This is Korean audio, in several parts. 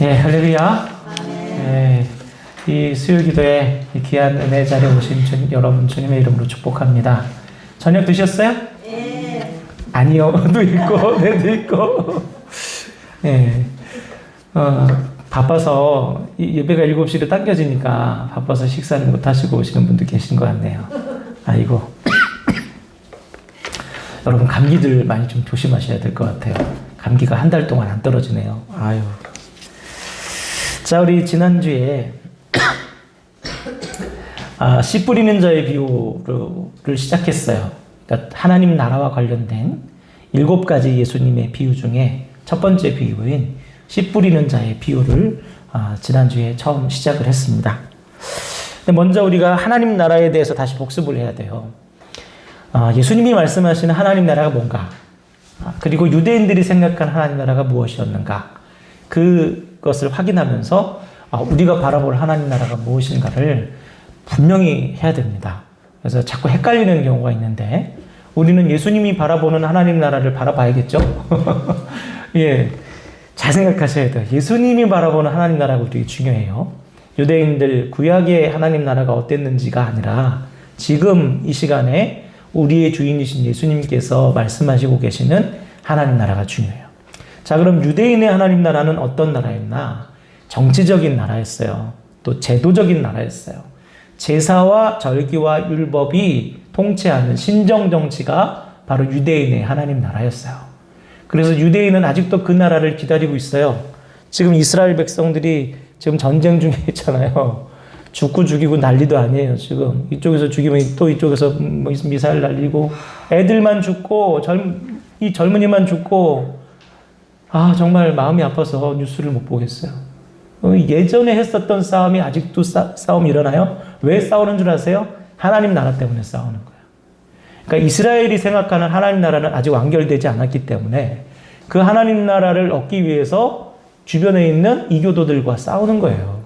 예, 할렐루야. 예, 이 수요 기도에 이 귀한 은혜 자리에 오신 여러분 주님의 이름으로 축복합니다. 저녁 드셨어요? 네. 아니요. 도 있고, 네도 있고. 예, 바빠서 예배가 7시로 당겨지니까 바빠서 식사를 못 하시고 오시는 분도 계신 것 같네요. 아이고. 여러분 감기들 많이 좀 조심하셔야 될 것 같아요. 감기가 한 달 동안 안 떨어지네요. 아유. 자, 우리 지난주에 씨 뿌리는 자의 비유를 시작했어요. 그러니까 하나님 나라와 관련된 7가지 예수님의 비유 중에 첫 번째 비유인 씨 뿌리는 자의 비유를 지난주에 처음 시작을 했습니다. 근데 먼저 우리가 하나님 나라에 대해서 다시 복습을 해야 돼요. 예수님이 말씀하시는 하나님 나라가 뭔가, 그리고 유대인들이 생각한 하나님 나라가 무엇이었는가, 그것을 확인하면서 우리가 바라볼 하나님 나라가 무엇인가를 분명히 해야 됩니다. 그래서 자꾸 헷갈리는 경우가 있는데, 우리는 예수님이 바라보는 하나님 나라를 바라봐야겠죠? 예, 잘 생각하셔야 돼요. 예수님이 바라보는 하나님 나라가 되게 중요해요. 유대인들 구약의 하나님 나라가 어땠는지가 아니라 지금 이 시간에 우리의 주인이신 예수님께서 말씀하시고 계시는 하나님 나라가 중요해요. 자, 그럼 유대인의 하나님 나라는 어떤 나라였나? 정치적인 나라였어요. 또 제도적인 나라였어요. 제사와 절기와 율법이 통치하는 신정 정치가 바로 유대인의 하나님 나라였어요. 그래서 유대인은 아직도 그 나라를 기다리고 있어요. 지금 이스라엘 백성들이 지금 전쟁 중에 있잖아요. 죽고 죽이고 난리도 아니에요. 지금 이쪽에서 죽이면 또 이쪽에서 미사일 날리고 애들만 죽고 이 젊은이만 죽고, 정말 마음이 아파서 뉴스를 못 보겠어요. 예전에 했었던 싸움이 아직도 싸움이 일어나요? 왜 싸우는 줄 아세요? 하나님 나라 때문에 싸우는 거예요. 그러니까 이스라엘이 생각하는 하나님 나라는 아직 완결되지 않았기 때문에 그 하나님 나라를 얻기 위해서 주변에 있는 이교도들과 싸우는 거예요.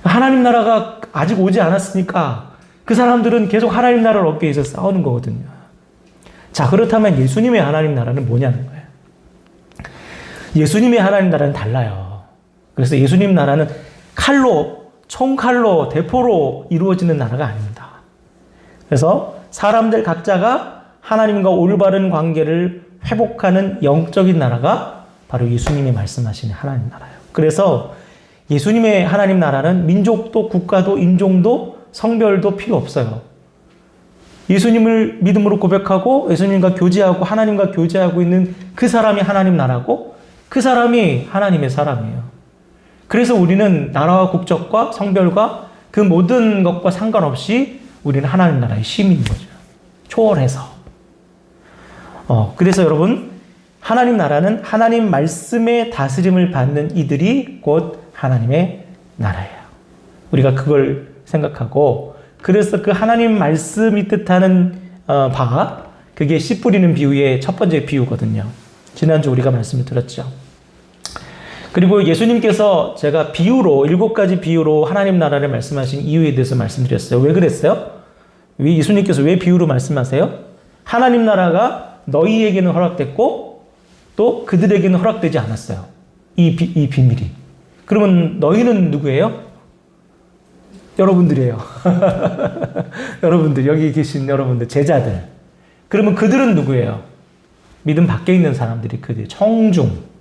하나님 나라가 아직 오지 않았으니까 그 사람들은 계속 하나님 나라를 얻기 위해서 싸우는 거거든요. 자, 그렇다면 예수님의 하나님 나라는 뭐냐는 거예요. 예수님의 하나님 나라는 달라요. 그래서 예수님 나라는 총칼로, 대포로 이루어지는 나라가 아닙니다. 그래서 사람들 각자가 하나님과 올바른 관계를 회복하는 영적인 나라가 바로 예수님이 말씀하시는 하나님 나라예요. 그래서 예수님의 하나님 나라는 민족도 국가도 인종도 성별도 필요 없어요. 예수님을 믿음으로 고백하고 예수님과 교제하고 하나님과 교제하고 있는 그 사람이 하나님 나라고, 그 사람이 하나님의 사람이에요. 그래서 우리는 나라와 국적과 성별과 그 모든 것과 상관없이 우리는 하나님 나라의 시민인 거죠. 초월해서. 그래서 여러분, 하나님 나라는 하나님 말씀의 다스림을 받는 이들이 곧 하나님의 나라예요. 우리가 그걸 생각하고, 그래서 그 하나님 말씀이 뜻하는 그게 씨 뿌리는 비유의 첫 번째 비유거든요. 지난주 우리가 말씀을 들었죠. 그리고 예수님께서 제가 7가지 비유로 하나님 나라를 말씀하신 이유에 대해서 말씀드렸어요. 왜 그랬어요? 예수님께서 왜 비유로 말씀하세요? 하나님 나라가 너희에게는 허락됐고 또 그들에게는 허락되지 않았어요. 이 비밀이. 그러면 너희는 누구예요? 여러분들이에요. 여러분들, 여기 계신 여러분들, 제자들. 그러면 그들은 누구예요? 믿음 밖에 있는 사람들이 그들, 청중.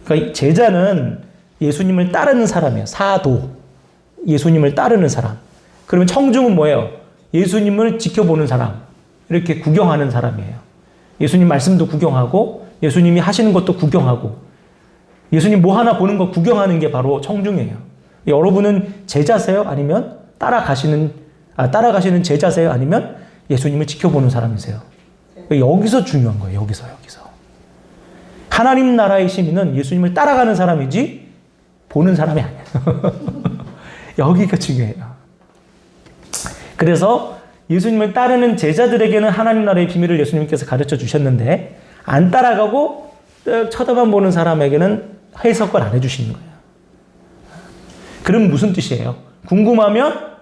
그러니까 제자는 예수님을 따르는 사람이에요. 사도. 예수님을 따르는 사람. 그러면 청중은 뭐예요? 예수님을 지켜보는 사람. 이렇게 구경하는 사람이에요. 예수님 말씀도 구경하고, 예수님이 하시는 것도 구경하고, 예수님 뭐 하나 보는 거 구경하는 게 바로 청중이에요. 여러분은 제자세요? 아니면 따라가시는 제자세요? 아니면 예수님을 지켜보는 사람이세요? 여기서 중요한 거예요. 여기서. 하나님 나라의 시민은 예수님을 따라가는 사람이지 보는 사람이 아니에요. 여기가 중요해요. 그래서 예수님을 따르는 제자들에게는 하나님 나라의 비밀을 예수님께서 가르쳐 주셨는데, 안 따라가고 쳐다만 보는 사람에게는 해석을 안 해주시는 거예요. 그럼 무슨 뜻이에요? 궁금하면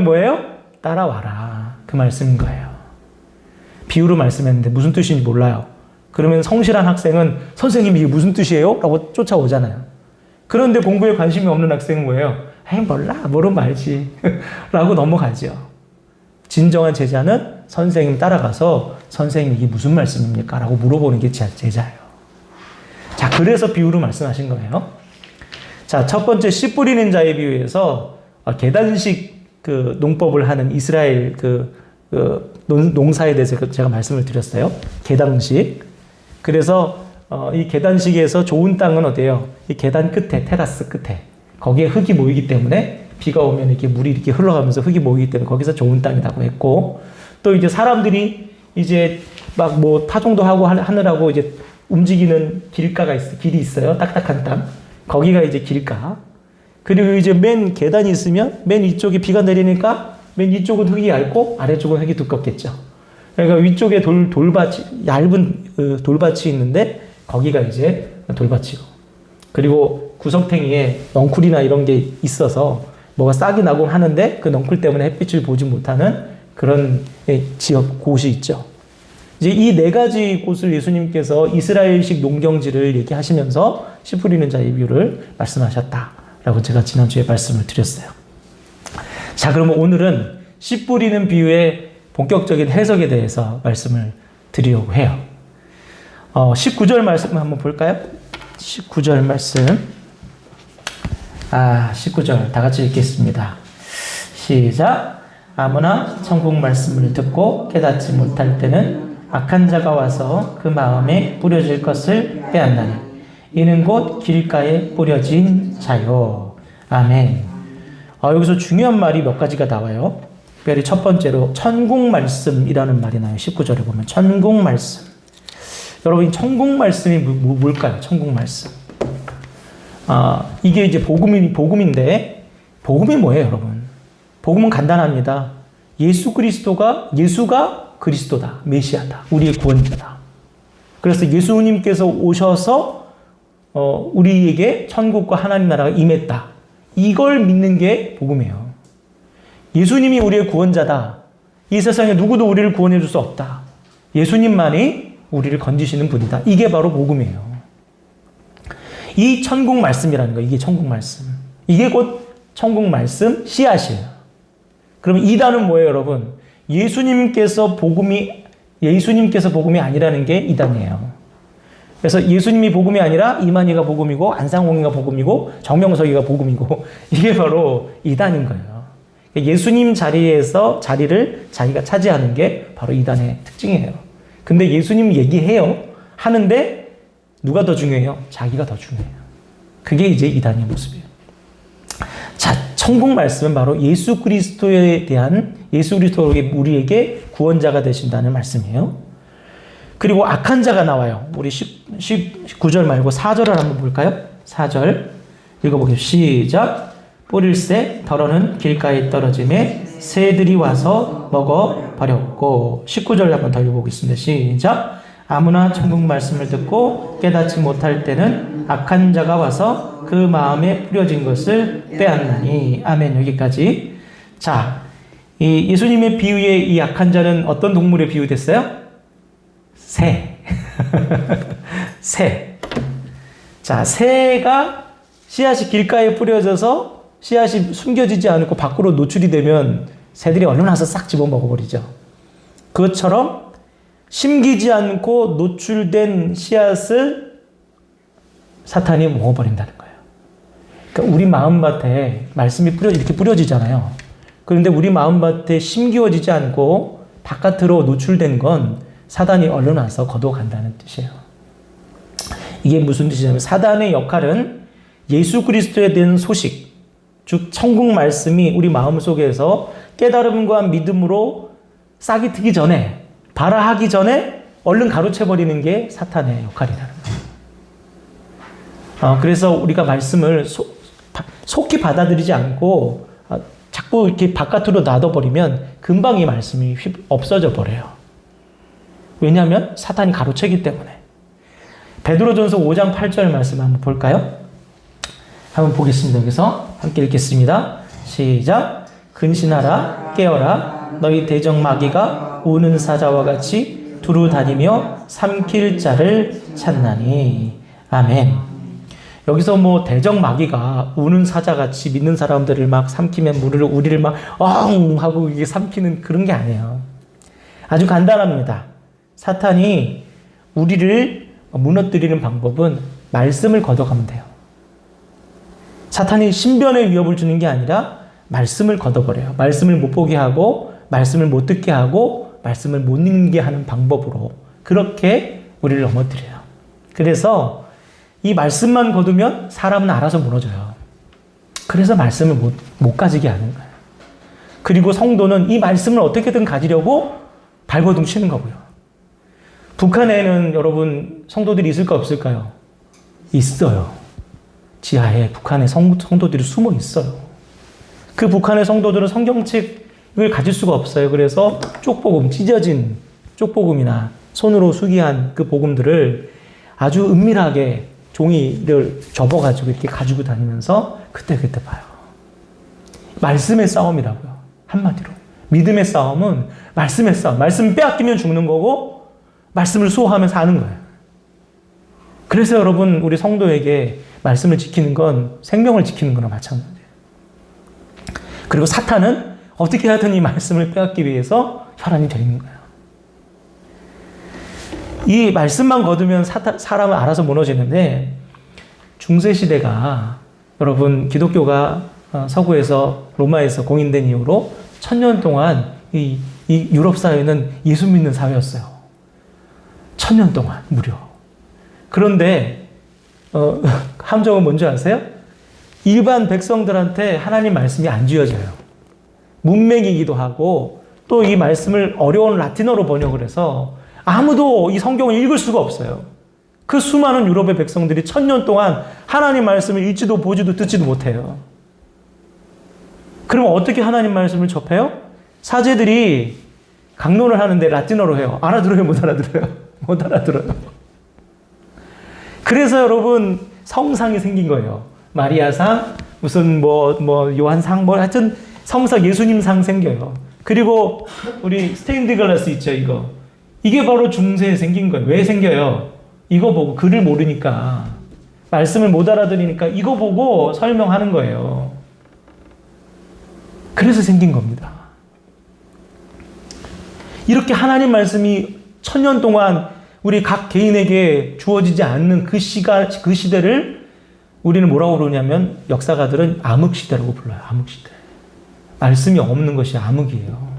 뭐예요? 따라와라. 그 말씀인 거예요. 비유로 말씀했는데 무슨 뜻인지 몰라요. 그러면 성실한 학생은 선생님 이게 무슨 뜻이에요? 라고 쫓아오잖아요. 그런데 공부에 관심이 없는 학생은 뭐예요? 에이 몰라 모르면 말지 라고 넘어가죠. 진정한 제자는 선생님 따라가서 선생님 이게 무슨 말씀입니까? 라고 물어보는 게 제자예요. 자, 그래서 비유로 말씀하신 거예요. 자, 첫 번째 씨 뿌리는 자의 비유에서 계단식 그 농법을 하는 이스라엘 농사에 대해서 제가 말씀을 드렸어요. 계단식. 그래서 이 계단식에서 좋은 땅은 어때요? 이 계단 끝에, 테라스 끝에 거기에 흙이 모이기 때문에 비가 오면 이렇게 물이 이렇게 흘러가면서 흙이 모이기 때문에 거기서 좋은 땅이라고 했고, 또 이제 사람들이 이제 막 뭐 타종도 하고 하느라고 이제 움직이는 길이 있어요. 딱딱한 땅. 거기가 이제 길가. 그리고 이제 맨 계단이 있으면 맨 위쪽에 비가 내리니까 맨 위쪽은 흙이 얇고 아래쪽은 흙이 두껍겠죠. 그러니까 위쪽에 돌밭이, 얇은 돌밭이 있는데 거기가 이제 돌밭이고, 그리고 구석탱이에 넝쿨이나 이런 게 있어서 뭐가 싹이 나곤 하는데 그 넝쿨 때문에 햇빛을 보지 못하는 그런 지역, 곳이 있죠. 이제 이 네 가지 곳을 예수님께서 이스라엘식 농경지를 얘기하시면서 씨 뿌리는 자의 비유를 말씀하셨다라고 제가 지난주에 말씀을 드렸어요. 자, 그러면 오늘은 씨 뿌리는 비유의 본격적인 해석에 대해서 말씀을 드리려고 해요. 19절 말씀 한번 볼까요? 19절 말씀. 19절 다 같이 읽겠습니다. 시작. 아무나 천국 말씀을 듣고 깨닫지 못할 때는 악한 자가 와서 그 마음에 뿌려질 것을 빼앗나니 이는 곧 길가에 뿌려진 자요. 아멘. 여기서 중요한 말이 몇 가지가 나와요. 특별히 첫 번째로 천국 말씀이라는 말이 나와요. 19절에 보면 천국 말씀. 여러분, 천국 말씀이 뭘까요? 천국 말씀. 이게 이제 복음인데, 복음이 뭐예요, 여러분? 복음은 간단합니다. 예수가 그리스도다, 메시아다, 우리의 구원자다. 그래서 예수님께서 오셔서 우리에게 천국과 하나님 나라가 임했다. 이걸 믿는 게 복음이에요. 예수님이 우리의 구원자다. 이 세상에 누구도 우리를 구원해 줄 수 없다. 예수님만이 우리를 건지시는 분이다. 이게 바로 복음이에요. 이 천국 말씀이라는 거예요. 이게 천국 말씀. 이게 곧 천국 말씀 씨앗이에요. 그러면 이단은 뭐예요, 여러분? 예수님께서 복음이 아니라는 게 이단이에요. 그래서 예수님이 복음이 아니라 이만희가 복음이고 안상홍이가 복음이고 정명석이가 복음이고 이게 바로 이단인 거예요. 예수님 자리를 자기가 차지하는 게 바로 이단의 특징이에요. 근데 예수님 얘기해요. 하는데 누가 더 중요해요? 자기가 더 중요해요. 그게 이제 이단의 모습이에요. 자, 천국 말씀은 바로 예수 그리스도가 우리에게 구원자가 되신다는 말씀이에요. 그리고 악한 자가 나와요. 우리 19절 말고 4절을 한번 볼까요? 4절 읽어보겠습니다. 시작. 뿌릴새 덜어는 길가에 떨어짐에 새들이 와서 먹어버렸고. 19절 한번 더 읽어보겠습니다. 시작. 아무나 천국 말씀을 듣고 깨닫지 못할 때는 악한 자가 와서 그 마음에 뿌려진 것을 빼앗나니. 아멘. 여기까지. 자, 이 예수님의 비유에 이 악한 자는 어떤 동물에 비유됐어요? 새. 새. 자, 새가 씨앗이 길가에 뿌려져서 씨앗이 숨겨지지 않고 밖으로 노출이 되면 새들이 얼른 와서 싹 집어 먹어버리죠. 그것처럼 심기지 않고 노출된 씨앗을 사탄이 먹어버린다는 거예요. 그러니까 우리 마음밭에 말씀이 이렇게 뿌려지잖아요. 그런데 우리 마음밭에 심기워지지 않고 바깥으로 노출된 건 사단이 얼른 와서 거둬간다는 뜻이에요. 이게 무슨 뜻이냐면 사단의 역할은 예수 그리스도에 대한 소식, 즉 천국 말씀이 우리 마음속에서 깨달음과 믿음으로 싹이 트기 전에, 발화하기 전에 얼른 가로채버리는 게 사탄의 역할이라는 거예요. 그래서 우리가 말씀을 속히 받아들이지 않고 자꾸 이렇게 바깥으로 놔둬버리면 금방 이 말씀이 없어져 버려요. 왜냐하면 사탄이 가로채기 때문에. 베드로전서 5장 8절 말씀 한번 볼까요? 한번 보겠습니다. 여기서 함께 읽겠습니다. 시작. 근신하라, 깨어라. 너희 대적 마귀가 우는 사자와 같이 두루 다니며 삼킬 자를 찾나니. 아멘. 여기서 뭐 대적마귀가 우는 사자같이 믿는 사람들을 막 삼키면 우리를 막 하고 이게 삼키는 그런 게 아니에요. 아주 간단합니다. 사탄이 우리를 무너뜨리는 방법은 말씀을 걷어가면 돼요. 사탄이 신변의 위협을 주는 게 아니라 말씀을 걷어버려요. 말씀을 못 보게 하고, 말씀을 못 듣게 하고, 말씀을 못 읽게 하는 방법으로 그렇게 우리를 넘어뜨려요. 그래서 이 말씀만 거두면 사람은 알아서 무너져요. 그래서 말씀을 못 가지게 하는 거예요. 그리고 성도는 이 말씀을 어떻게든 가지려고 발버둥 치는 거고요. 북한에는 여러분 성도들이 있을까 없을까요? 있어요. 지하에 북한의 성도들이 숨어 있어요. 그 북한의 성도들은 성경책을 가질 수가 없어요. 그래서 쪽복음, 찢어진 쪽복음이나 손으로 수기한 그 복음들을 아주 은밀하게 종이를 접어가지고 이렇게 가지고 다니면서 그때그때 봐요. 말씀의 싸움이라고요. 한마디로. 믿음의 싸움은 말씀의 싸움. 말씀 빼앗기면 죽는 거고 말씀을 수호하면서 하는 거예요. 그래서 여러분 우리 성도에게 말씀을 지키는 건 생명을 지키는 거나 마찬가지예요. 그리고 사탄은 어떻게 하든 이 말씀을 빼앗기 위해서 혈안이 되는 거예요. 이 말씀만 거두면 사람은 알아서 무너지는데 중세시대가 여러분 기독교가 서구에서 로마에서 공인된 이후로 1000년 동안 이 유럽 사회는 예수 믿는 사회였어요. 1000년 동안 무려. 그런데 함정은 뭔지 아세요? 일반 백성들한테 하나님 말씀이 안 쥐어져요. 문맹이기도 하고 또 이 말씀을 어려운 라틴어로 번역을 해서 아무도 이 성경을 읽을 수가 없어요. 그 수많은 유럽의 백성들이 1000년 동안 하나님 말씀을 읽지도 보지도 듣지도 못해요. 그럼 어떻게 하나님 말씀을 접해요? 사제들이 강론을 하는데 라틴어로 해요. 알아들어요? 못 알아들어요? 못 알아들어요. 그래서 여러분 성상이 생긴 거예요. 마리아상, 무슨 요한상, 하여튼 성상 예수님상 생겨요. 그리고 우리 스테인드 글라스 있죠, 이거. 이게 바로 중세에 생긴 거예요. 왜 생겨요? 이거 보고 글을 모르니까, 말씀을 못 알아들으니까 이거 보고 설명하는 거예요. 그래서 생긴 겁니다. 이렇게 하나님 말씀이 1000년 동안 우리 각 개인에게 주어지지 않는 그 시대를 우리는 뭐라고 부르냐면 역사가들은 암흑시대라고 불러요. 암흑시대. 말씀이 없는 것이 암흑이에요.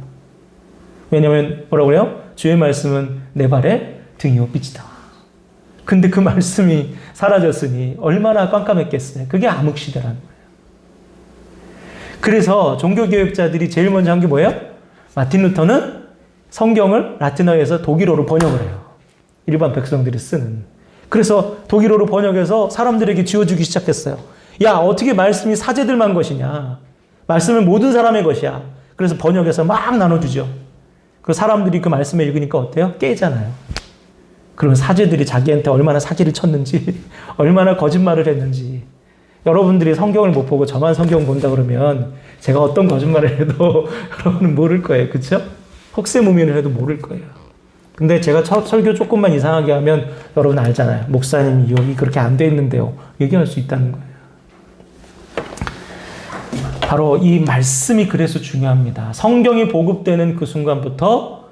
왜냐하면 뭐라고 그래요? 주의 말씀은 내 발에 등이요 빛이다. 근데 그 말씀이 사라졌으니 얼마나 깜깜했겠어요. 그게 암흑시대라는 거예요. 그래서 종교개혁자들이 제일 먼저 한 게 뭐예요? 마틴 루터는 성경을 라틴어에서 독일어로 번역을 해요. 일반 백성들이 쓰는. 그래서 독일어로 번역해서 사람들에게 지어주기 시작했어요. 야, 어떻게 말씀이 사제들만 것이냐. 말씀은 모든 사람의 것이야. 그래서 번역해서 막 나눠주죠. 그 사람들이 그 말씀을 읽으니까 어때요? 깨잖아요. 그러면 사제들이 자기한테 얼마나 사기를 쳤는지, 얼마나 거짓말을 했는지. 여러분들이 성경을 못 보고 저만 성경 본다 그러면 제가 어떤 거짓말을 해도 여러분은 모를 거예요. 그렇죠? 혹세무민을 해도 모를 거예요. 근데 제가 설교 조금만 이상하게 하면 여러분 알잖아요. 목사님 여기 그렇게 안 돼 있는데요. 얘기할 수 있다는 거예요. 바로 이 말씀이 그래서 중요합니다. 성경이 보급되는 그 순간부터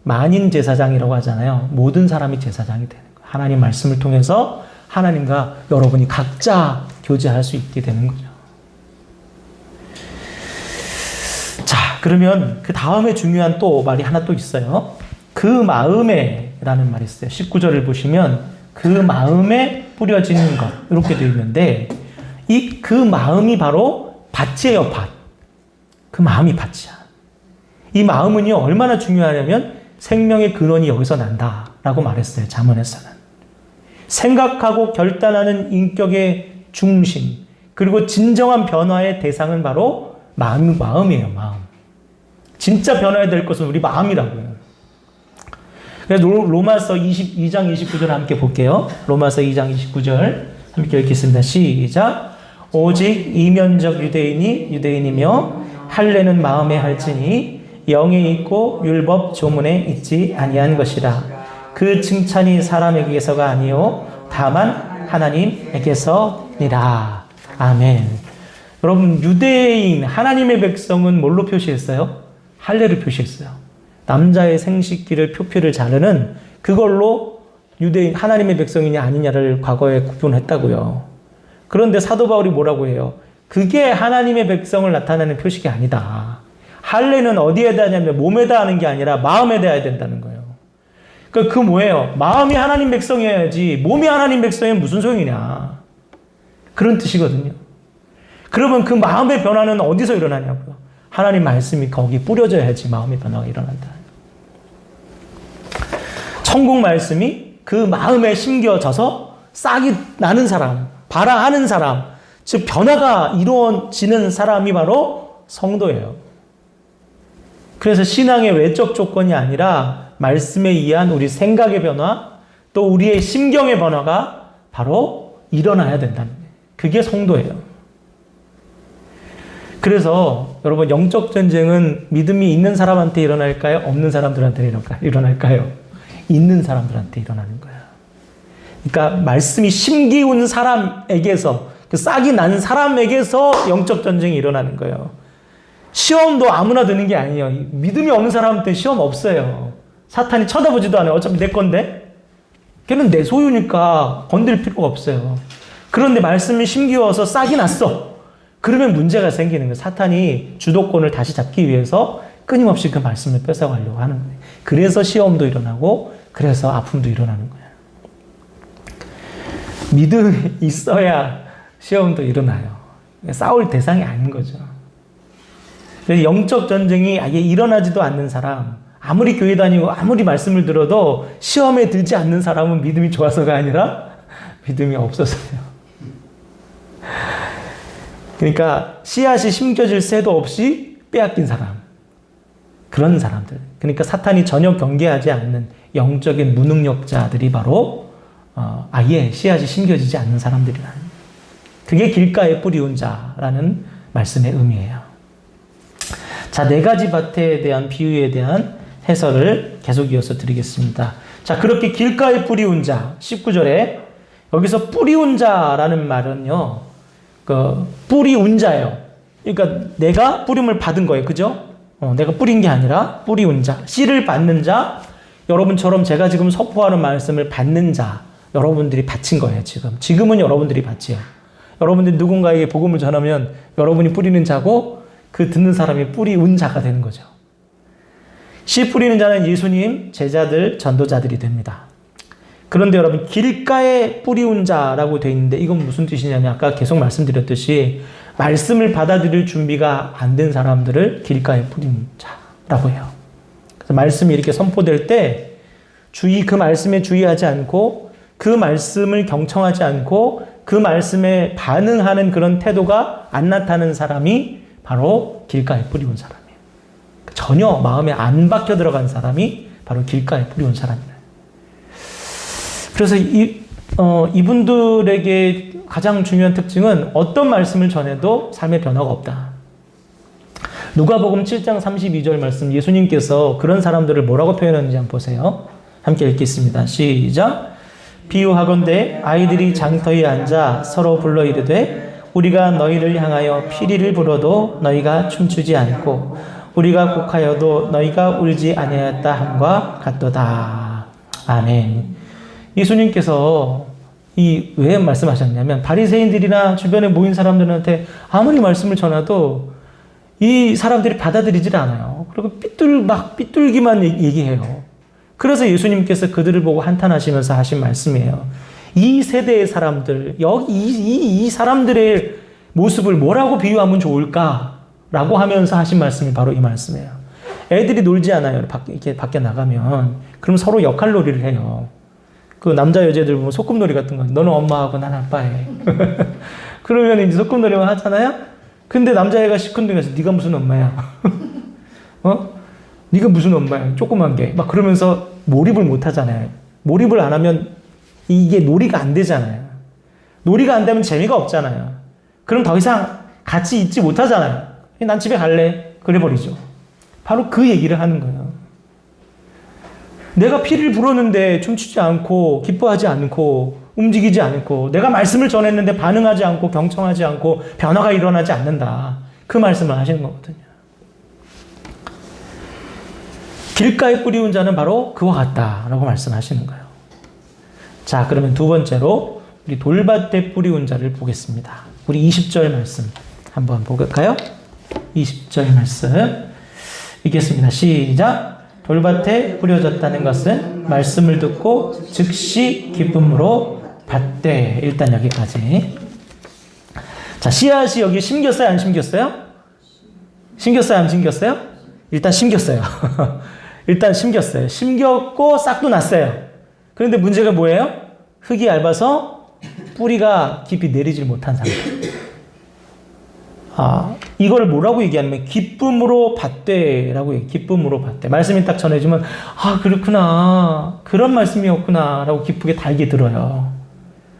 만인 제사장이라고 하잖아요. 모든 사람이 제사장이 되는 거예요. 하나님 말씀을 통해서 하나님과 여러분이 각자 교제할 수 있게 되는 거죠. 자, 그러면 그 다음에 중요한 또 말이 하나 또 있어요. 그 마음에 라는 말이 있어요. 19절을 보시면 그 마음에 뿌려지는 것 이렇게 되어 있는데 그 마음이 바로 밭이에요. 밭. 그 마음이 밭이야. 이 마음은요 얼마나 중요하냐면 생명의 근원이 여기서 난다라고 말했어요. 잠언에서는. 생각하고 결단하는 인격의 중심 그리고 진정한 변화의 대상은 바로 마음이에요. 마음. 진짜 변화해야 될 것은 우리 마음이라고요. 그래서 로마서 22장 29절 함께 볼게요. 로마서 2장 29절 함께 읽겠습니다. 시작. 오직 이면적 유대인이 유대인이며 할례는 마음에 할지니 영에 있고 율법 조문에 있지 아니한 것이라. 그 칭찬이 사람에게서가 아니요 다만 하나님에게서니라. 아멘. 여러분, 유대인 하나님의 백성은 뭘로 표시했어요? 할례를 표시했어요. 남자의 생식기를 표피를 자르는 그걸로 유대인 하나님의 백성이냐 아니냐를 과거에 구분했다고요. 그런데 사도 바울이 뭐라고 해요? 그게 하나님의 백성을 나타내는 표식이 아니다. 할례는 어디에다 하냐면 몸에다 하는 게 아니라 마음에다 해야 된다는 거예요. 그 뭐예요? 마음이 하나님 백성이어야지 몸이 하나님 백성이면 무슨 소용이냐. 그런 뜻이거든요. 그러면 그 마음의 변화는 어디서 일어나냐고요? 하나님 말씀이 거기 뿌려져야지 마음의 변화가 일어난다. 천국 말씀이 그 마음에 심겨져서 싹이 나는 사람, 발화하는 사람, 즉 변화가 이루어지는 사람이 바로 성도예요. 그래서 신앙의 외적 조건이 아니라 말씀에 의한 우리 생각의 변화, 또 우리의 심경의 변화가 바로 일어나야 된다는 거예요. 그게 성도예요. 그래서 여러분, 영적 전쟁은 믿음이 있는 사람한테 일어날까요? 없는 사람들한테 일어날까요? 있는 사람들한테 일어나는 거예요. 그러니까 말씀이 심기운 사람에게서, 그 싹이 난 사람에게서 영적 전쟁이 일어나는 거예요. 시험도 아무나 드는 게 아니에요. 믿음이 없는 사람한테 시험 없어요. 사탄이 쳐다보지도 않아요. 어차피 내 건데. 걔는 내 소유니까 건들 필요가 없어요. 그런데 말씀이 심기워서 싹이 났어. 그러면 문제가 생기는 거예요. 사탄이 주도권을 다시 잡기 위해서 끊임없이 그 말씀을 뺏어가려고 하는 거예요. 그래서 시험도 일어나고, 그래서 아픔도 일어나는 거예요. 믿음이 있어야 시험도 일어나요. 싸울 대상이 아닌 거죠. 그래서 영적 전쟁이 아예 일어나지도 않는 사람, 아무리 교회 다니고 아무리 말씀을 들어도 시험에 들지 않는 사람은 믿음이 좋아서가 아니라 믿음이 없어서요. 그러니까 씨앗이 심겨질 새도 없이 빼앗긴 사람, 그런 사람들. 그러니까 사탄이 전혀 경계하지 않는 영적인 무능력자들이 바로 아예 씨앗이 심겨지지 않는 사람들이라는, 그게 길가에 뿌리운 자라는 말씀의 의미예요. 자, 4가지 밭에 대한 비유에 대한 해설을 계속 이어서 드리겠습니다. 자, 그렇게 길가에 뿌리운 자, 19절에 여기서 뿌리운 자라는 말은요, 뿌리운 자예요. 그러니까 내가 뿌림을 받은 거예요. 그죠? 내가 뿌린 게 아니라 뿌리운 자, 씨를 받는 자, 여러분처럼 제가 지금 선포하는 말씀을 받는 자, 여러분들이 바친 거예요. 지금은 여러분들이 바치요. 여러분들이 누군가에게 복음을 전하면 여러분이 뿌리는 자고, 그 듣는 사람이 뿌리운 자가 되는 거죠. 씨 뿌리는 자는 예수님 제자들, 전도자들이 됩니다. 그런데 여러분, 길가에 뿌리운 자라고 되어 있는데 이건 무슨 뜻이냐면, 아까 계속 말씀드렸듯이 말씀을 받아들일 준비가 안 된 사람들을 길가에 뿌린 자라고 해요. 그래서 말씀이 이렇게 선포될 때 그 말씀에 주의하지 않고, 그 말씀을 경청하지 않고, 그 말씀에 반응하는 그런 태도가 안 나타나는 사람이 바로 길가에 뿌리운 사람이에요. 전혀 마음에 안 박혀 들어간 사람이 바로 길가에 뿌리운 사람이에요. 그래서 이분들에게 가장 중요한 특징은 어떤 말씀을 전해도 삶의 변화가 없다. 누가복음 7장 32절 말씀, 예수님께서 그런 사람들을 뭐라고 표현하는지 한번 보세요. 함께 읽겠습니다. 시작. 비유하건대 아이들이 장터에 앉아 서로 불러 이르되 우리가 너희를 향하여 피리를 불어도 너희가 춤추지 않고 우리가 곡하여도 너희가 울지 아니하였다 함과 같도다. 아멘. 예수님께서 왜 말씀하셨냐면, 바리새인들이나 주변에 모인 사람들한테 아무리 말씀을 전해도 이 사람들이 받아들이질 않아요. 그리고 삐뚤기만 얘기해요. 그래서 예수님께서 그들을 보고 한탄하시면서 하신 말씀이에요. 이 세대의 사람들, 이 사람들의 모습을 뭐라고 비유하면 좋을까라고 하면서 하신 말씀이 바로 이 말씀이에요. 애들이 놀지 않아요. 이렇게 밖에 나가면. 그럼 서로 역할놀이를 해요. 그 남자 여자들 보면 소꿉놀이 같은 거, 너는 엄마하고 난 아빠해. 그러면 이제 소꿉놀이만 하잖아요. 근데 남자애가 시큰둥해서 네가 무슨 엄마야? 네가 무슨 엄마야? 조그만 게. 막 그러면서 몰입을 못 하잖아요. 몰입을 안 하면 이게 놀이가 안 되잖아요. 놀이가 안 되면 재미가 없잖아요. 그럼 더 이상 같이 있지 못하잖아요. 난 집에 갈래. 그래버리죠. 바로 그 얘기를 하는 거예요. 내가 피를 불었는데 춤추지 않고 기뻐하지 않고 움직이지 않고 내가 말씀을 전했는데 반응하지 않고 경청하지 않고 변화가 일어나지 않는다. 그 말씀을 하시는 거거든요. 길가에 뿌리운 자는 바로 그와 같다라고 말씀하시는 거예요. 자, 그러면 두 번째로 우리 돌밭에 뿌리운 자를 보겠습니다. 우리 20절 말씀 한번 볼까요? 20절 말씀 읽겠습니다. 시작. 돌밭에 뿌려졌다는 것은 말씀을 듣고 즉시 기쁨으로 받되. 일단 여기까지. 자, 씨앗이 여기 심겼어요? 안 심겼어요? 심겼어요? 안 심겼어요? 일단 심겼어요. 일단 심겼어요. 심겼고 싹도 났어요. 그런데 문제가 뭐예요? 흙이 얇아서 뿌리가 깊이 내리질 못한 상태. 이걸 뭐라고 얘기하냐면 기쁨으로 받되라고 얘기해요. 기쁨으로 받되. 말씀이 딱 전해지면 그렇구나. 그런 말씀이었구나 라고 기쁘게 달게 들어요.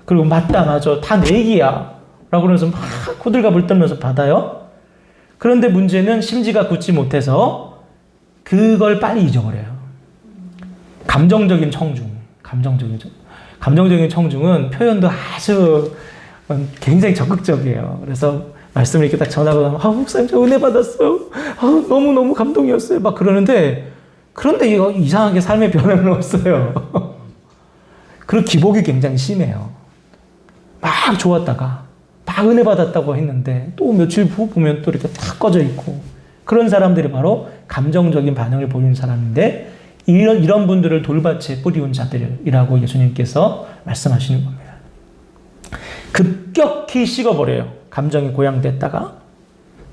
그리고 맞다 맞아. 다 내 얘기야 라고 그러면서 막 호들갑을 떨면서 받아요. 그런데 문제는 심지가 굳지 못해서 그걸 빨리 잊어버려요. 감정적인 청중. 감정적인 청중은 표현도 아주 굉장히 적극적이에요. 그래서 말씀을 이렇게 딱 전하고 나면 목사님 저 은혜 받았어요. 너무너무 감동이었어요. 막 그러는데 그런데 이거 이상하게 삶의 변화는 없어요. 그리고 기복이 굉장히 심해요. 막 좋았다가 막 은혜 받았다고 했는데 또 며칠 후 보면 또 이렇게 탁 꺼져 있고 그런 사람들이 바로 감정적인 반응을 보이는 사람인데 이런 분들을 돌밭에 뿌리운 자들이라고 예수님께서 말씀하시는 겁니다. 급격히 식어버려요. 감정이 고양됐다가.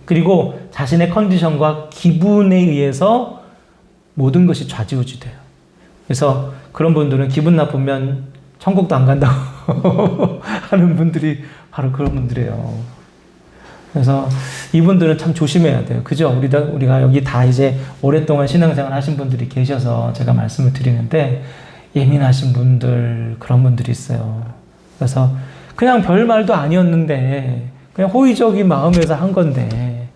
그리고 자신의 컨디션과 기분에 의해서 모든 것이 좌지우지 돼요. 그래서 그런 분들은 기분 나쁘면 천국도 안 간다고 하는 분들이 바로 그런 분들이에요. 그래서 이분들은 참 조심해야 돼요. 그죠? 우리가 여기 다 이제 오랫동안 신앙생활 하신 분들이 계셔서 제가 말씀을 드리는데 예민하신 분들, 그런 분들이 있어요. 그래서 그냥 별 말도 아니었는데 그냥 호의적인 마음에서 한 건데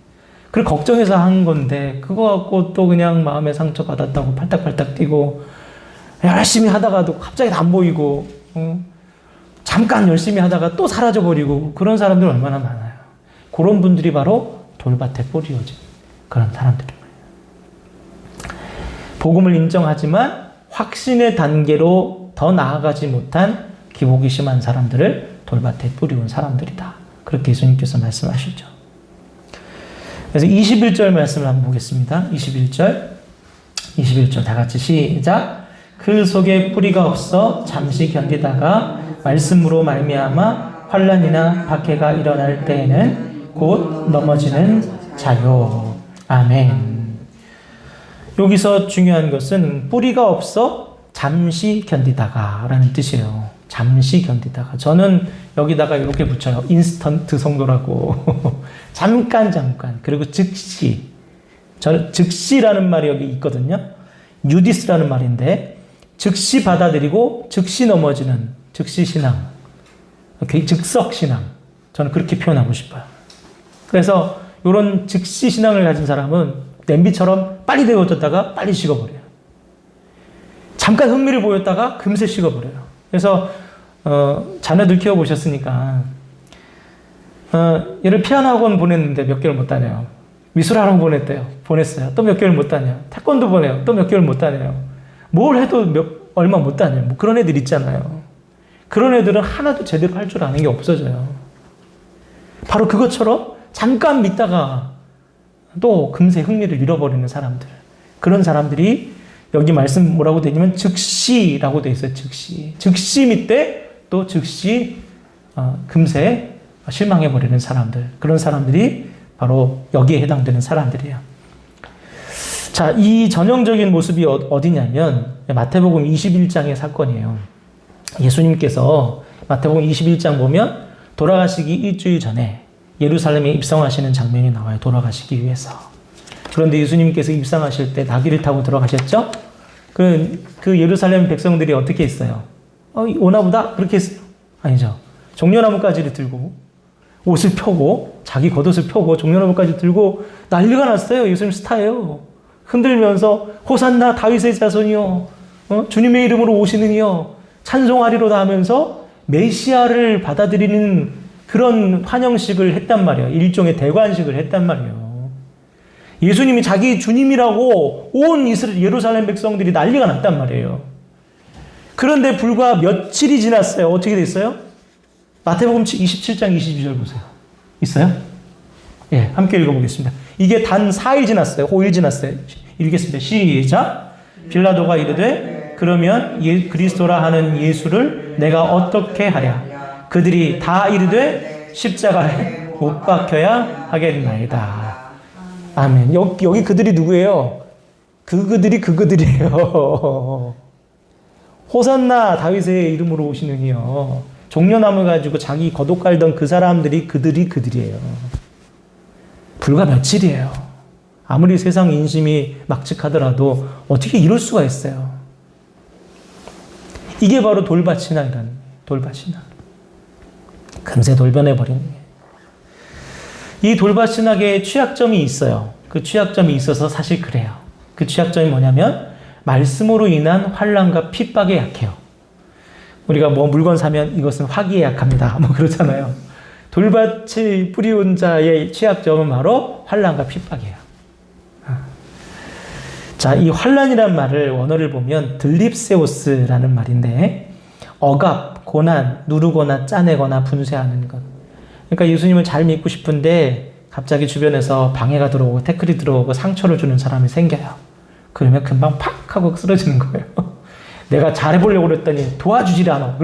그걸 걱정해서 한 건데 그거 갖고 또 그냥 마음에 상처 받았다고 팔딱팔딱 뛰고 열심히 하다가도 갑자기 안 보이고 잠깐 열심히 하다가 또 사라져버리고 그런 사람들 얼마나 많아요. 그런 분들이 바로 돌밭에 뿌려진 그런 사람들인 거예요. 복음을 인정하지만 확신의 단계로 더 나아가지 못한 기복이 심한 사람들을 돌밭에 뿌리운 사람들이다. 그렇게 예수님께서 말씀하시죠. 그래서 21절 말씀을 한번 보겠습니다. 21절 다 같이 시작. 그 속에 뿌리가 없어 잠시 견디다가 말씀으로 말미암아 환난이나 박해가 일어날 때에는 곧 넘어지는 자요. 아멘. 여기서 중요한 것은 뿌리가 없어 잠시 견디다가 라는 뜻이에요. 잠시 견디다가. 저는 여기다가 이렇게 붙여요. 인스턴트 성도라고. 잠깐. 그리고 즉시. 저는 즉시라는 말이 여기 있거든요. 유디스라는 말인데 즉시 받아들이고 즉시 넘어지는 즉시 신앙. 즉석 신앙. 저는 그렇게 표현하고 싶어요. 그래서 이런 즉시 신앙을 가진 사람은 냄비처럼 빨리 데워졌다가 빨리 식어버려요. 잠깐 흥미를 보였다가 금세 식어버려요. 그래서 자녀들 키워보셨으니까 얘를 피아노 학원 보냈는데 몇 개월 못 다녀요. 미술학원 보냈어요. 또 몇 개월 못 다녀요. 태권도 보내요. 또 몇 개월 못 다녀요. 뭘 해도 얼마 못 다녀요. 뭐 그런 애들 있잖아요. 그런 애들은 하나도 제대로 할 줄 아는 게 없어져요. 바로 그것처럼 잠깐 믿다가 또 금세 흥미를 잃어버리는 사람들. 그런 사람들이 여기 말씀 뭐라고 되어 있냐면 즉시라고 되어 있어요. 즉시 믿되 또 즉시 금세 실망해버리는 사람들. 그런 사람들이 바로 여기에 해당되는 사람들이에요. 자, 이 전형적인 모습이 어디냐면 마태복음 21장의 사건이에요. 예수님께서 마태복음 21장 보면 돌아가시기 일주일 전에 예루살렘에 입성하시는 장면이 나와요. 돌아가시기 위해서. 그런데 예수님께서 입성하실 때 나귀를 타고 들어가셨죠? 그 예루살렘 백성들이 어떻게 했어요? 오나보다? 그렇게 했어요? 아니죠. 종려나무까지를 들고 옷을 펴고 자기 겉옷을 펴고 종려나무까지 들고 난리가 났어요. 예수님 스타예요. 흔들면서 호산나 다윗의 자손이요. 주님의 이름으로 오시는 이여 찬송하리로다 하면서 메시아를 받아들이는 그런 환영식을 했단 말이에요. 일종의 대관식을 했단 말이에요. 예수님이 자기 주님이라고 온 예루살렘 백성들이 난리가 났단 말이에요. 그런데 불과 며칠이 지났어요. 어떻게 됐어요? 마태복음 27장 22절 보세요. 있어요? 예, 함께 읽어보겠습니다. 이게 단 4일 지났어요. 5일 지났어요. 읽겠습니다. 시작. 빌라도가 이르되 그러면 그리스도라 하는 예수를 내가 어떻게 하랴? 그들이 다 이르되 십자가에 못 박혀야 하겠나이다. 아멘. 여기 그들이 누구예요? 그들이에요. 호산나 다윗의 이름으로 오시는 이여. 종려나무 가지고 자기 거독 깔던 그 사람들이 그들이에요. 불과 며칠이에요. 아무리 세상 인심이 막직하더라도 어떻게 이럴 수가 있어요. 이게 바로 돌밭이나. 금세 돌변해버리는 게. 이 돌밭신학에 취약점이 있어요. 그 취약점이 있어서 사실 그래요. 그 취약점이 뭐냐면 말씀으로 인한 환난과 핍박에 약해요. 우리가 뭐 물건 사면 이것은 화기에 약합니다. 뭐 그렇잖아요. 돌밭을 뿌리온 자의 취약점은 바로 환난과 핍박이에요. 자, 이 환난이란 말을 원어를 보면 들립세오스라는 말인데 억압, 고난, 누르거나 짜내거나 분쇄하는 것. 그러니까 예수님을 잘 믿고 싶은데 갑자기 주변에서 방해가 들어오고 태클이 들어오고 상처를 주는 사람이 생겨요. 그러면 금방 팍 하고 쓰러지는 거예요. 내가 잘해보려고 그랬더니 도와주질 않아.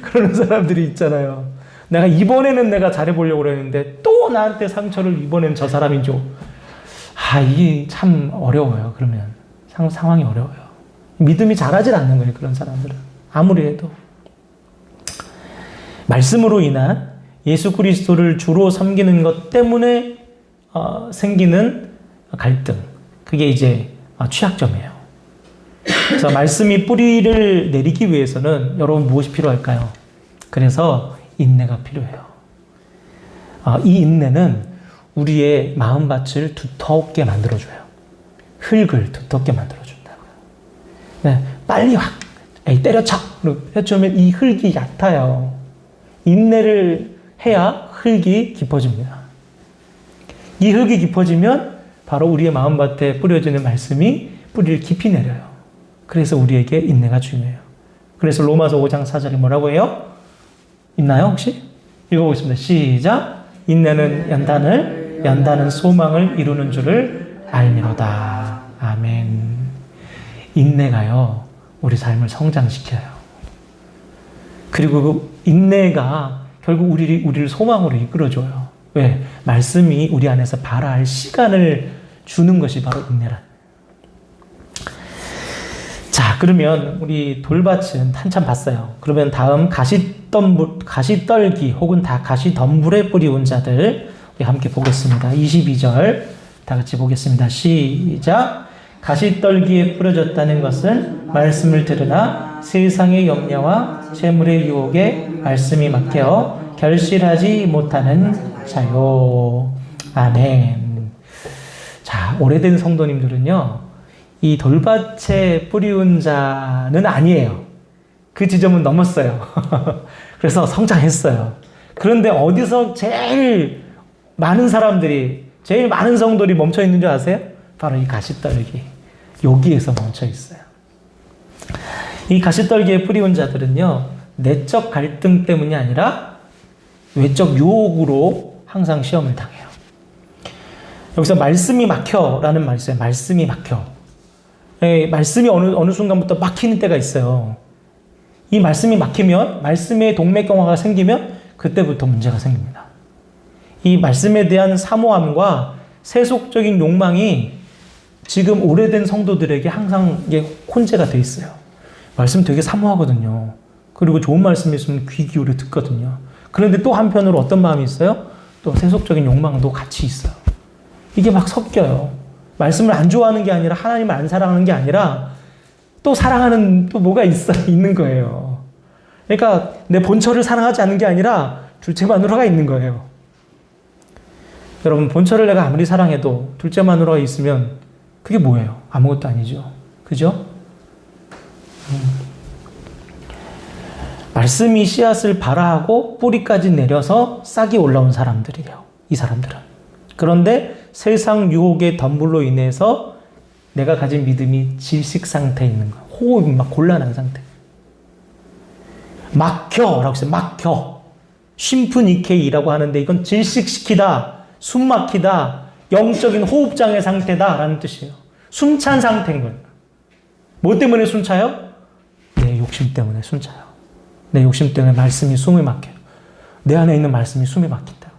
그러는 사람들이 있잖아요. 내가 이번에는 내가 잘해보려고 그랬는데 또 나한테 상처를 이번엔 저 사람이 줘. 이게 참 어려워요. 그러면 상황이 어려워요. 믿음이 자라질 않는 거예요. 그런 사람들은. 아무리 해도. 말씀으로 인한 예수 그리스도를 주로 섬기는 것 때문에 생기는 갈등. 그게 이제 취약점이에요. 그래서 말씀이 뿌리를 내리기 위해서는 여러분 무엇이 필요할까요? 그래서 인내가 필요해요. 이 인내는 우리의 마음밭을 두텁게 만들어줘요. 흙을 두텁게 만들어준다고요. 네, 빨리 확 때려쳐! 때려주면 이 흙이 얕아요. 인내를 해야 흙이 깊어집니다. 이 흙이 깊어지면 바로 우리의 마음밭에 뿌려지는 말씀이 뿌리를 깊이 내려요. 그래서 우리에게 인내가 중요해요. 그래서 로마서 5장 4절에 뭐라고 해요? 있나요 혹시? 읽어보겠습니다. 시작. 인내는 연단은 소망을 이루는 줄을 알미로다. 아멘. 인내가요 우리 삶을 성장시켜요. 그리고 그 인내가 결국 우리를 소망으로 이끌어줘요. 왜? 말씀이 우리 안에서 발화할 시간을 주는 것이 바로 인내란. 자, 그러면 우리 돌밭은 한참 봤어요. 그러면 다음 가시떨기 혹은 가시덤불에 뿌리온 자들 우리 함께 보겠습니다. 22절 다 같이 보겠습니다. 시작. 가시떨기에 뿌려졌다는 것은 말씀을 들으나 세상의 염려와 재물의 유혹에 말씀이 막혀 결실하지 못하는 자요. 아멘. 자, 오래된 성도님들은요 이 돌밭에 뿌리운 자는 아니에요. 그 지점은 넘었어요. 그래서 성장했어요. 그런데 어디서 제일 많은 성도들이 멈춰 있는 줄 아세요? 바로 이 가시떨기. 여기에서 멈춰 있어요. 이 가시떨기에 뿌리온 자들은요, 내적 갈등 때문이 아니라 외적 유혹으로 항상 시험을 당해요. 여기서 말씀이 막혀 라는 말이 있어요. 말씀이 막혀. 말씀이 어느 순간부터 막히는 때가 있어요. 이 말씀이 막히면, 말씀의 동맥경화가 생기면 그때부터 문제가 생깁니다. 이 말씀에 대한 사모함과 세속적인 욕망이 지금 오래된 성도들에게 항상 이게 혼재가 돼 있어요. 말씀 되게 사모하거든요. 그리고 좋은 말씀이 있으면 귀 기울여 듣거든요. 그런데 또 한편으로 어떤 마음이 있어요? 또 세속적인 욕망도 같이 있어요. 이게 막 섞여요. 말씀을 안 좋아하는 게 아니라 하나님을 안 사랑하는 게 아니라 또 사랑하는 또 뭐가 있는 거예요. 그러니까 내 본처를 사랑하지 않는 게 아니라 둘째 마누라가 있는 거예요. 여러분, 본처를 내가 아무리 사랑해도 둘째 마누라가 있으면 그게 뭐예요? 아무것도 아니죠. 그죠? 말씀이 씨앗을 발화하고 뿌리까지 내려서 싹이 올라온 사람들이래요. 이 사람들은. 그런데 세상 유혹의 덤불로 인해서 내가 가진 믿음이 질식 상태에 있는 거야. 호흡이 막 곤란한 상태. 막혀라고 했어요. 막혀. 심프니케이라고 하는데 이건 질식시키다, 숨막히다, 영적인 호흡장애 상태다라는 뜻이에요. 숨찬 상태인 거예요. 뭐 때문에 숨차요? 내 욕심 때문에 숨차요. 내 욕심 때문에 말씀이 숨이 막혀요. 내 안에 있는 말씀이 숨이 막힌다.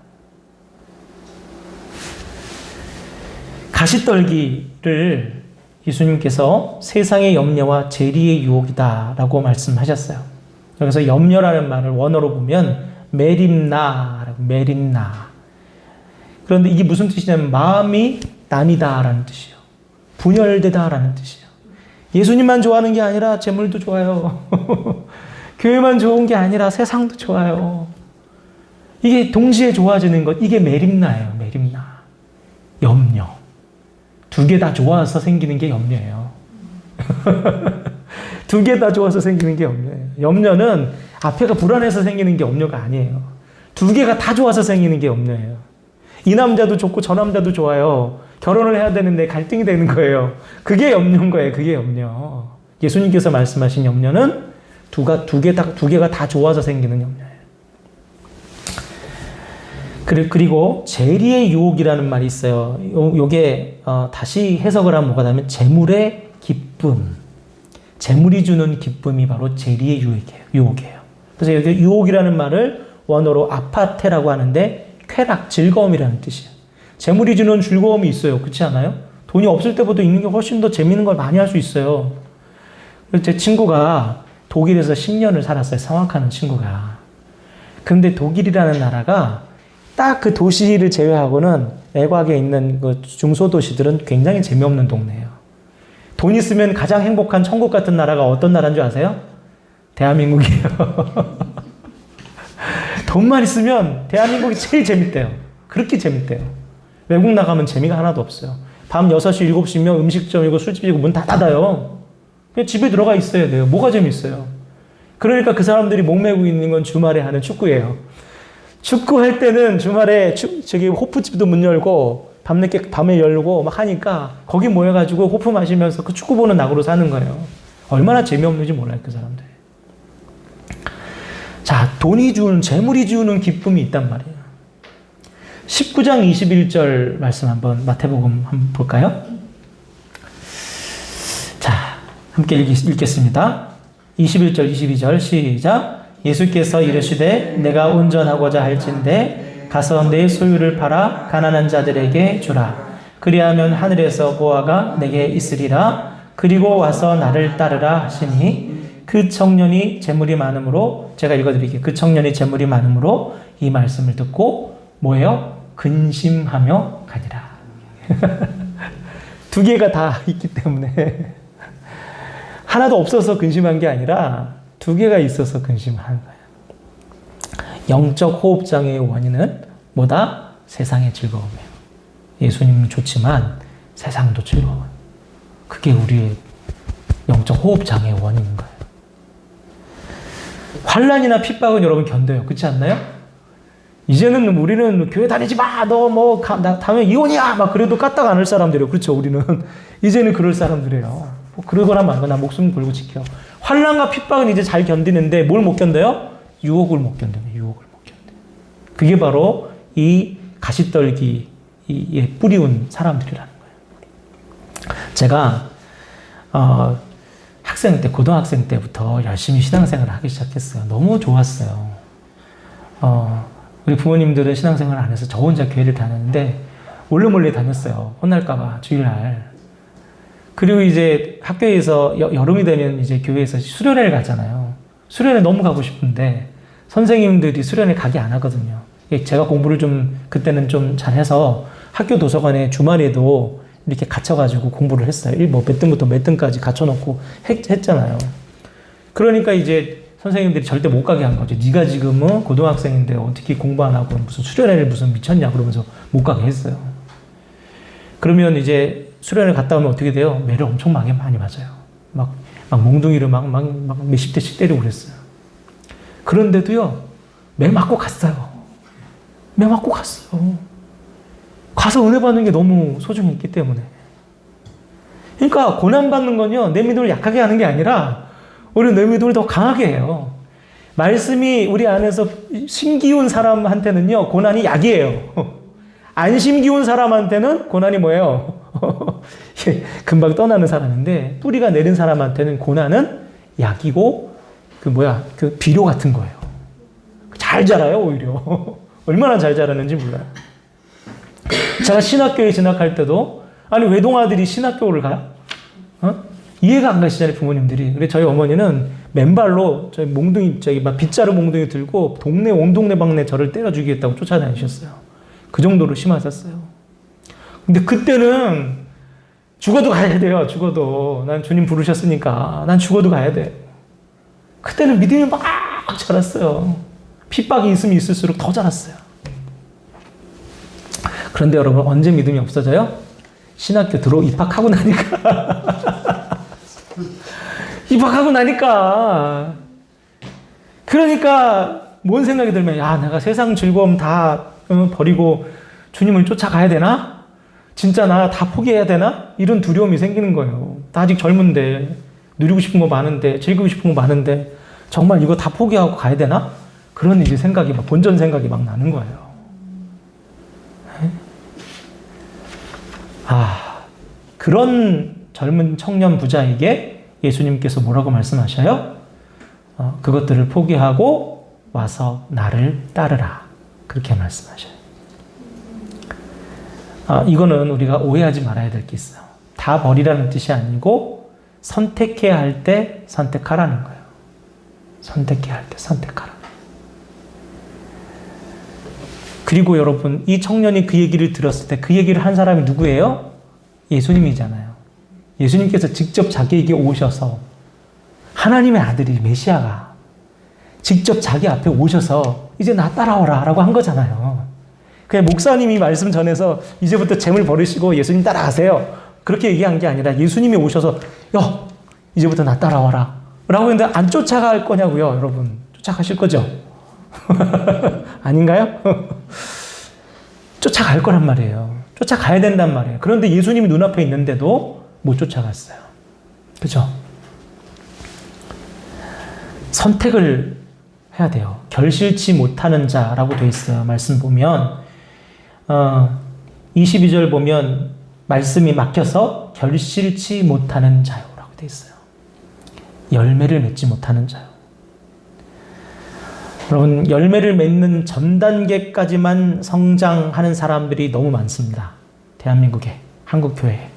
가시떨기를 예수님께서 세상의 염려와 재리의 유혹이다라고 말씀하셨어요. 여기서 염려라는 말을 원어로 보면 메림나라고, 메림나. 그런데 이게 무슨 뜻이냐면 마음이 나뉘다라는 뜻이에요. 분열되다라는 뜻이에요. 예수님만 좋아하는 게 아니라 재물도 좋아요. 교회만 좋은 게 아니라 세상도 좋아요. 이게 동시에 좋아지는 것, 이게 메림나예요. 메림나. 염려. 두 개 다 좋아서 생기는 게 염려예요. 두 개 다 좋아서 생기는 게 염려예요. 염려는 앞에가 불안해서 생기는 게 염려가 아니에요. 두 개가 다 좋아서 생기는 게 염려예요. 이 남자도 좋고 저 남자도 좋아요. 결혼을 해야 되는데 갈등이 되는 거예요. 그게 염려인 거예요. 그게 염려. 예수님께서 말씀하신 염려는 두 개가 다 좋아서 생기는 염려예요. 그리고 재리의 유혹이라는 말이 있어요. 요게 다시 해석을 하면 뭐가 되면 재물의 기쁨. 재물이 주는 기쁨이 바로 재리의 유혹이에요. 그래서 여기 유혹이라는 말을 원어로 아파테라고 하는데 쾌락, 즐거움이라는 뜻이에요. 재물이 주는 즐거움이 있어요. 그렇지 않아요? 돈이 없을 때보다 있는 게 훨씬 더 재밌는 걸 많이 할 수 있어요. 제 친구가 독일에서 10년을 살았어요. 성악하는 친구가. 근데 독일이라는 나라가 딱 그 도시를 제외하고는 외곽에 있는 그 중소도시들은 굉장히 재미없는 동네예요. 돈 있으면 가장 행복한 천국 같은 나라가 어떤 나라인 줄 아세요? 대한민국이에요. 돈만 있으면 대한민국이 제일 재밌대요. 그렇게 재밌대요. 외국 나가면 재미가 하나도 없어요. 밤 6시, 7시면 음식점이고 술집이고 문 다 닫아요. 그냥 집에 들어가 있어야 돼요. 뭐가 재밌어요? 그러니까 그 사람들이 목매고 있는 건 주말에 하는 축구예요. 축구할 때는 주말에 저기 호프집도 문 열고 밤에 열고 막 하니까 거기 모여가지고 호프 마시면서 그 축구 보는 낙으로 사는 거예요. 얼마나 재미없는지 몰라요, 그 사람들. 자, 재물이 주는 기쁨이 있단 말이에요. 19장 21절 말씀 한번 마태복음 한번 볼까요? 자, 함께 읽겠습니다. 21절, 22절 시작. 예수께서 이르시되 내가 온전하고자 할진대 가서 내 소유를 팔아 가난한 자들에게 주라. 그리하면 하늘에서 보화가 내게 있으리라. 그리고 와서 나를 따르라 하시니 그 청년이 재물이 많음으로, 제가 읽어드릴게요. 그 청년이 재물이 많음으로 이 말씀을 듣고 뭐예요? 근심하며 가니라. 두 개가 다 있기 때문에 하나도 없어서 근심한 게 아니라 두 개가 있어서 근심한 거예요. 영적 호흡장애의 원인은 뭐다? 세상의 즐거움이에요. 예수님은 좋지만 세상도 즐거워요. 그게 우리의 영적 호흡장애의 원인인 거예요. 환난이나 핍박은 여러분 견뎌요. 그렇지 않나요? 이제는 우리는 교회 다니지 마! 너 다음에 이혼이야! 막 그래도 까딱 안 할 사람들이에요. 그렇죠? 우리는. 이제는 그럴 사람들이에요. 그러거나 말거나 목숨 걸고 지켜. 환난과 핍박은 이제 잘 견디는데 뭘 못 견뎌요? 유혹을 못 견뎌요. 유혹을 못 견뎌요. 그게 바로 이 가시떨기에 뿌리운 사람들이라는 거예요. 제가 학생 때, 고등학생 때부터 열심히 신앙생활을 하기 시작했어요. 너무 좋았어요. 우리 부모님들은 신앙생활을 안 해서 저 혼자 교회를 다녔는데 몰래 다녔어요. 혼날까봐 주일날. 그리고 이제 학교에서 여름이 되면 이제 교회에서 수련회를 가잖아요. 수련회 너무 가고 싶은데 선생님들이 수련회 가게 안 하거든요. 제가 공부를 그때는 좀 잘해서 학교 도서관에 주말에도 이렇게 갇혀가지고 공부를 했어요. 몇 등부터 몇 등까지 갇혀놓고 했잖아요. 그러니까 이제 선생님들이 절대 못 가게 한 거죠. 네가 지금은 고등학생인데 어떻게 공부 안 하고 무슨 수련회를 무슨 미쳤냐 그러면서 못 가게 했어요. 그러면 이제 수련회 갔다 오면 어떻게 돼요? 매를 엄청 많이 맞아요. 막 막 몽둥이를 막 몇십 대씩 때리고 그랬어요. 그런데도요, 매 맞고 갔어요. 매 맞고 갔어요. 가서 은혜 받는 게 너무 소중했기 때문에. 그러니까 고난받는 건요, 내 믿음을 약하게 하는 게 아니라 우리 내 믿음을 더 강하게 해요. 말씀이 우리 안에서 심기운 사람한테는요, 고난이 약이에요. 안 심기운 사람한테는 고난이 뭐예요? 금방 떠나는 사람인데, 뿌리가 내린 사람한테는 고난은 약이고, 그 비료 같은 거예요. 잘 자라요, 오히려. 얼마나 잘 자라는지 몰라요. 제가 신학교에 진학할 때도, 아니, 외동아들이 신학교를 가요? 이해가 안 가시잖아요, 부모님들이. 그래서 저희 어머니는 맨발로 저희 몽둥이, 빗자루 몽둥이 들고 동네, 온 동네방네 저를 때려 죽이겠다고 쫓아다니셨어요. 그 정도로 심하셨어요. 근데 그때는 죽어도 가야 돼요, 죽어도. 난 주님 부르셨으니까. 난 죽어도 가야 돼. 그때는 믿음이 막 자랐어요. 핍박이 있으면 있을수록 더 자랐어요. 그런데 여러분, 언제 믿음이 없어져요? 신학교 입학하고 나니까. 입학하고 나니까. 그러니까, 뭔 생각이 들면, 야, 내가 세상 즐거움 다 버리고 주님을 쫓아가야 되나? 진짜 나 다 포기해야 되나? 이런 두려움이 생기는 거예요. 나 아직 젊은데, 누리고 싶은 거 많은데, 즐기고 싶은 거 많은데, 정말 이거 다 포기하고 가야 되나? 그런 이제 생각이 본전 생각이 막 나는 거예요. 그런 젊은 청년 부자에게 예수님께서 뭐라고 말씀하셔요? 그것들을 포기하고 와서 나를 따르라. 그렇게 말씀하셔요. 이거는 우리가 오해하지 말아야 될 게 있어요. 다 버리라는 뜻이 아니고 선택해야 할 때 선택하라는 거예요. 선택해야 할 때 선택하라. 그리고 여러분, 이 청년이 그 얘기를 들었을 때 그 얘기를 한 사람이 누구예요? 예수님이잖아요. 예수님께서 직접 자기에게 오셔서, 하나님의 아들이 메시아가 직접 자기 앞에 오셔서 이제 나 따라오라 라고 한 거잖아요. 그냥 목사님이 말씀 전해서 이제부터 재물 버리시고 예수님 따라가세요, 그렇게 얘기한 게 아니라 예수님이 오셔서 야, 이제부터 나 따라와라 라고 했는데, 안 쫓아갈 거냐고요, 여러분. 쫓아가실 거죠? 아닌가요? 쫓아갈 거란 말이에요. 쫓아가야 된단 말이에요. 그런데 예수님이 눈앞에 있는데도 못 쫓아갔어요. 그죠? 선택을 해야 돼요. 결실치 못하는 자라고 돼 있어요. 말씀 보면 22절 보면 말씀이 막혀서 결실치 못하는 자요라고 돼 있어요. 열매를 맺지 못하는 자요. 여러분, 열매를 맺는 전 단계까지만 성장하는 사람들이 너무 많습니다. 대한민국에, 한국교회에.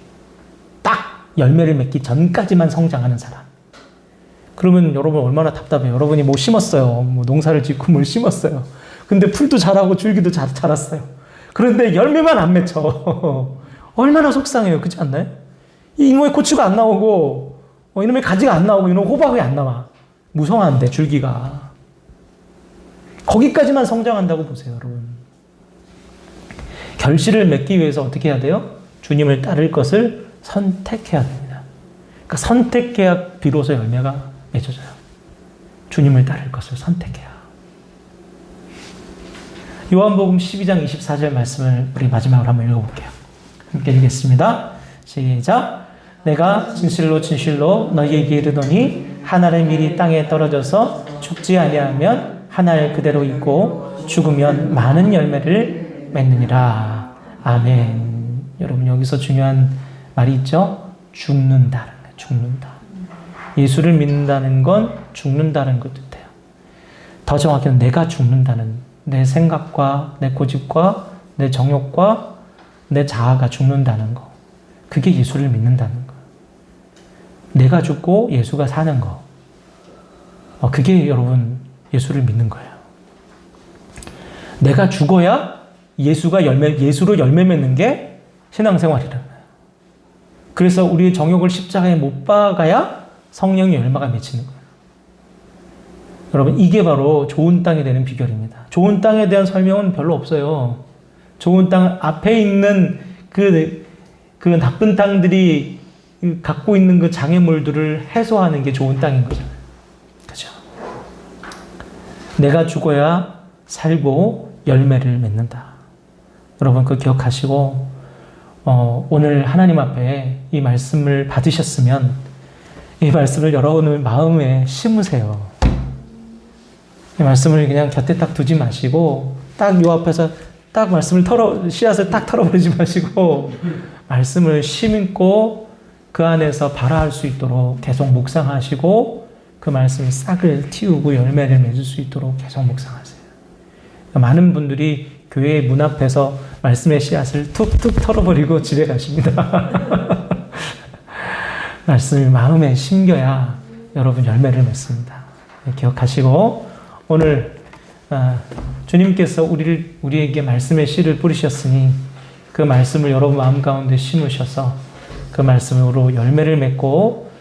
딱 열매를 맺기 전까지만 성장하는 사람. 그러면 여러분 얼마나 답답해요. 여러분이 뭐 심었어요. 뭐 농사를 짓고 뭘 심었어요. 근데 풀도 자라고 줄기도 자랐어요. 그런데 열매만 안 맺혀. 얼마나 속상해요. 그렇지 않나요? 이놈의 고추가 안 나오고, 이놈의 가지가 안 나오고, 이놈의 호박이 안 나와. 무성한데, 줄기가. 거기까지만 성장한다고 보세요, 여러분. 결실을 맺기 위해서 어떻게 해야 돼요? 주님을 따를 것을 선택해야 됩니다. 그러니까 선택해야 비로소 열매가 맺어져요. 주님을 따를 것을 선택해야. 요한복음 12장 24절 말씀을 우리 마지막으로 한번 읽어볼게요. 함께 읽겠습니다. 시작. 내가 진실로 진실로 너희에게 이르노니 한 알의 밀이 땅에 떨어져서 죽지 아니하면 한 알 그대로 있고 죽으면 많은 열매를 맺느니라. 아멘. 여러분, 여기서 중요한 말이 있죠? 죽는다는 거예요. 죽는다. 예수를 믿는다는 건 죽는다는 것 뜻이에요. 더 정확히는 내가 죽는다는, 내 생각과 내 고집과 내 정욕과 내 자아가 죽는다는 거. 그게 예수를 믿는다는 거. 내가 죽고 예수가 사는 거. 그게 여러분 예수를 믿는 거예요. 내가 죽어야 예수로 열매 맺는 게 신앙생활이라는 거예요. 그래서 우리의 정욕을 십자가에 못 박아야 성령의 열매가 맺히는 거예요. 여러분, 이게 바로 좋은 땅이 되는 비결입니다. 좋은 땅에 대한 설명은 별로 없어요. 좋은 땅 앞에 있는 그 나쁜 땅들이 갖고 있는 그 장애물들을 해소하는 게 좋은 땅인 거잖아요. 그죠? 내가 죽어야 살고 열매를 맺는다. 여러분 그 기억하시고 오늘 하나님 앞에 이 말씀을 받으셨으면 이 말씀을 여러분 마음에 심으세요. 이 말씀을 그냥 곁에 딱 두지 마시고 딱 요 앞에서 딱 말씀을 씨앗을 딱 털어버리지 마시고 말씀을 심고 그 안에서 발화할 수 있도록 계속 묵상하시고 그 말씀이 싹을 틔우고 열매를 맺을 수 있도록 계속 묵상하세요. 많은 분들이 교회 문 앞에서 말씀의 씨앗을 툭툭 털어버리고 집에 가십니다. 말씀이 마음에 심겨야 여러분 열매를 맺습니다. 기억하시고 오늘 주님께서 우리에게 말씀의 씨를 뿌리셨으니 그 말씀을 여러분 마음 가운데 심으셔서 그 말씀으로 열매를 맺고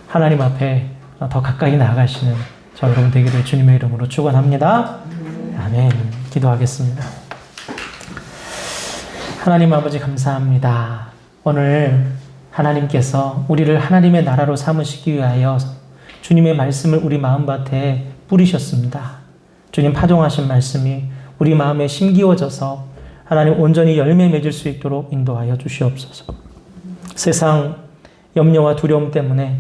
하나님 앞에 더 가까이 나아가시는 저 여러분 되기를 주님의 이름으로 축원합니다. 아멘. 기도하겠습니다. 하나님 아버지 감사합니다. 오늘 하나님께서 우리를 하나님의 나라로 삼으시기 위하여 주님의 말씀을 우리 마음밭에 뿌리셨습니다. 주님 파종하신 말씀이 우리 마음에 심기워져서 하나님 온전히 열매 맺을 수 있도록 인도하여 주시옵소서. 세상 염려와 두려움 때문에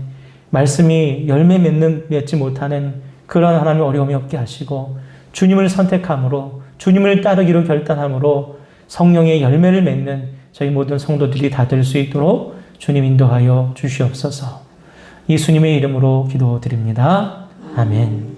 말씀이 열매 맺지 못하는 그런 하나님의 어려움이 없게 하시고 주님을 선택함으로 주님을 따르기로 결단함으로 성령의 열매를 맺는 저희 모든 성도들이 다 될 수 있도록 주님 인도하여 주시옵소서. 예수님의 이름으로 기도드립니다. 아멘.